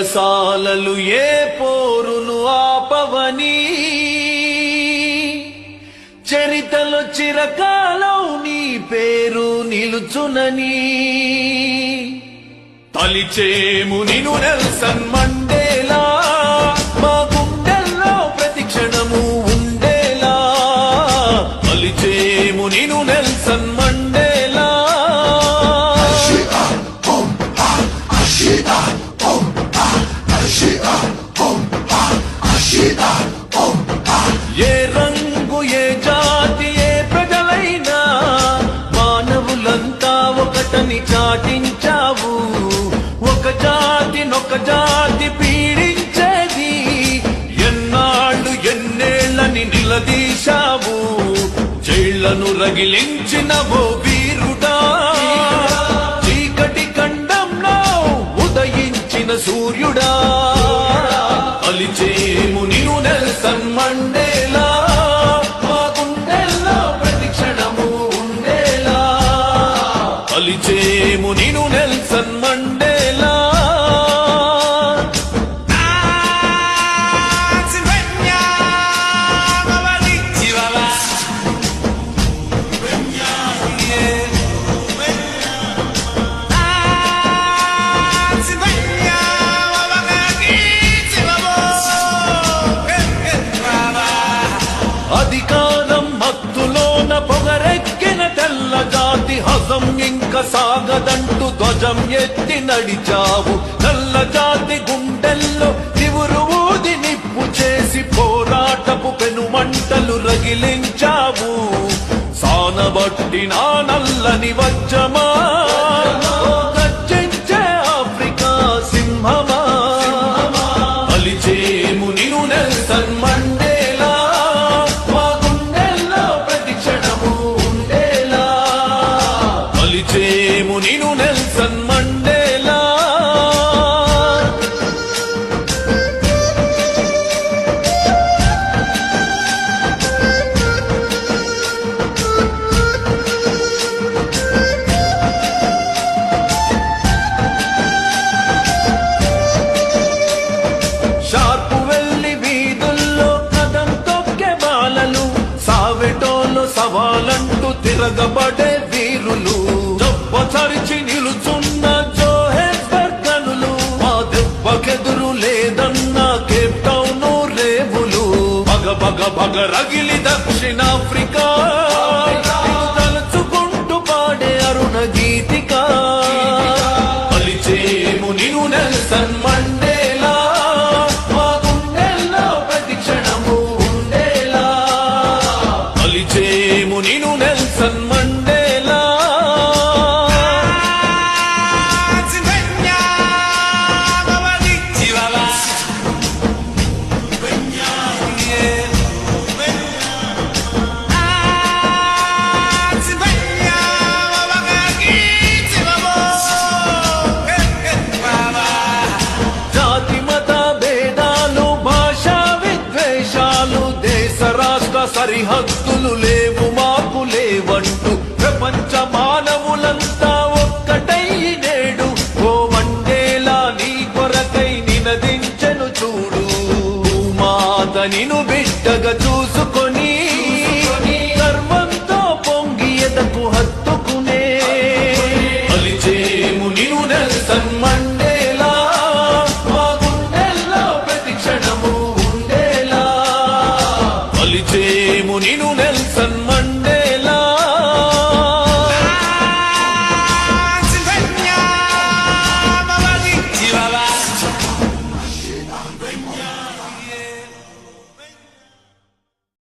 చెరసాలలు ఏ పోరును ఆపవని, చరితలో చిరకాలం నీ పేరు నిలుచునని తలిచేము నిను నెల్సన్ మండేలా, మా గుండెల్లో ప్రతి క్షణము ఉండేలా. తలిచేము నిను నెల్సన్ మండేలా. ఏ రంగు ఏ జాతి ఏ ప్రజలైనా మానవులంతా ఒకటని చాటించావు. ఒక జాతి పీడించేది ఎన్నాళ్ళు ఎన్నేళ్ళని నిలదీశావు. జైళ్లను రగిలించిన ఓ వీరుడా, చీకటి ఖండంలో ఉదయించిన సూర్యుడా. తలిచేము నిను నెల్సన్ మండేలా, మా గుండెల్లో ప్రతి క్షణము ఉండేలా. తలిచేము నిను నెల్సన్ మండేలా. అధికారం హత్తులోన పొగరెక్కిన తెల్ల జాతి హజం ఇంక సాగదంటూ ధ్వజం ఎత్తి నడిచావు. నల్ల జాతి గుండెల్లో చివురు ఊది నిప్పు చేసి పోరాటపు పెనుమంటలు రగిలించావు. సానబట్టి నా నల్లని వజ్రమా, గర్జించే ఆఫ్రికా సింహమా. తలిచేము నిను నెల్సన్ మండేలా, మా గుండెల్లో ప్రతి క్షణము ఉండేలా. తలిచేము నిను నెల్సన్ మండేలా. షార్పు వెళ్లి వీధుల్లో కదం తొక్కే బాలలు, సావెటోలో సవాలంటూ తిరగబడే వీరులు. జబ్బచరిచి నిలుచున్న జోహెన్స్బర్గ్ గనులు, మా దెబ్బకెదురు లేదన్న కేప్ టౌన్ రేవులు. భగ రగిలి దక్షిణాఫ్రికా, తలుచుకుంటూ పాడే అరుణ గీతిక. తలిచేము నిను నెల్సన్ మండేలా, మా గుండెల్లో ప్రతి క్షణము ఉండేలా. తలిచేము నిను నెల్సన్ మండేలా. జాతి మత భేదాలు, భాషా విద్వేషాలు, దేశ రాష్ట్ర సరిహద్దులు లేవు మాకు లేవంటూ ప్రపంచ మానవులంతా ఒక్కటై నేడు ఓ మండేలా నీ కొరకై నినదించెను చూడు. మాత నిను బిడ్డగా చూసుకొని గర్వంతో పొంగి ఎదకు హత్తుకునే. తలిచేము నిను నెల్సన్ మండేలా, మా గుండెల్లో ప్రతి క్షణము ఉండేలా. తలిచేము నిను